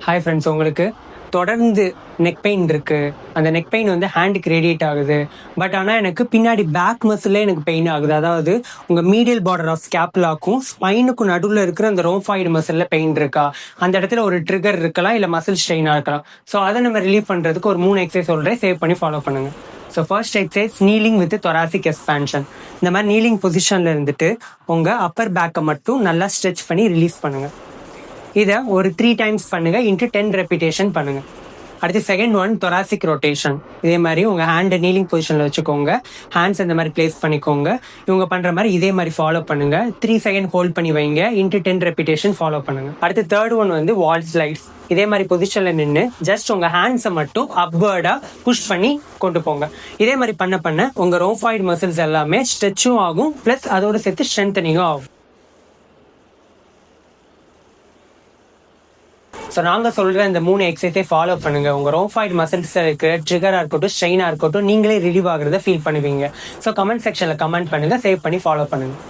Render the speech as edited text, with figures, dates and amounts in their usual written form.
Hi friends, உங்களுக்கு தொடர்ந்து neck pain இருக்குது. அந்த நெக் பெயின் வந்து ஹேண்டுக்கு ரேடியேட் ஆகுது. பட் ஆனால் எனக்கு பின்னாடி பேக் மசிலே எனக்கு பெயின் ஆகுது. அதாவது உங்கள் மீடியல் பார்டர் ஆஃப் ஸ்கேப்புலாக்கும் ஸ்பைனுக்கும் நடுவில் இருக்கிற அந்த ரோஃபாய்டு மசிலில் பெயின் இருக்கா, அந்த இடத்துல ஒரு ட்ரிகர் இருக்கலாம், இல்லை மசில் ஸ்ட்ரெயினாக இருக்கலாம். ஸோ அதை நம்ம ரிலீவ் பண்ணுறதுக்கு ஒரு 3 எக்ஸசைஸ் சொல்கிறேன், சேவ் பண்ணி ஃபாலோ பண்ணுங்கள். So first exercise kneeling with thoracic expansion. இந்த மாதிரி நீலிங் பொசிஷனில் இருந்துட்டு உங்கள் அப்பர் பேக்கை மட்டும் நல்லா ஸ்ட்ரெச் பண்ணி ரிலீஸ் பண்ணுங்கள். இதை ஒரு 3 டைம்ஸ் பண்ணுங்கள், இன்ட்டு 10 ரெப்பிட்டேஷன் பண்ணுங்கள். அடுத்து செகண்ட் ஒன் தொராசிக் ரொட்டேஷன். இதே மாதிரி உங்கள் ஹேண்டை நீலிங் பொசிஷனில் வச்சுக்கோங்க, ஹேண்ட்ஸ் இந்த மாதிரி பிளேஸ் பண்ணிக்கோங்க. இவங்க பண்ணுற மாதிரி இதே மாதிரி ஃபாலோ பண்ணுங்கள். 3 செகண்ட் ஹோல்ட் பண்ணி வைங்க, இன்ட்டு 10 ரெப்பிட்டேஷன் ஃபாலோ பண்ணுங்கள். அடுத்து தேர்ட் ஒன் வந்து வால் ஸ்லைட்ஸ். இதே மாதிரி பொசிஷனில் நின்று ஜஸ்ட் உங்கள் ஹேண்ட்ஸை மட்டும் அப்வர்டாக புஷ் பண்ணி கொண்டு போங்க. இதே மாதிரி பண்ண உங்கள் ரோஃபாய்டு மசில்ஸ் எல்லாமே ஸ்ட்ரெச்சும் ஆகும், ப்ளஸ் அதோட சேர்த்து ஸ்ட்ரென்தனிங்கும் ஆகும். ஸோ நாங்கள் சொல்கிற இந்த 3 எக்ஸசைஸே ஃபாலோ பண்ணுங்கள். உங்கள் ரோஃபாய்டு மசில்ஸ் இருக்கிற ட்ரிகராக இருக்கட்டும், ஸ்ட்ரெயினாக இருக்கட்டும், நீங்களே ரிலீவ் ஆகிறத ஃபீல் பண்ணுவீங்க. ஸோ கமெண்ட் செக்ஷனில் கமெண்ட் பண்ணுங்கள், சேவ் பண்ணி ஃபாலோ பண்ணுங்கள்.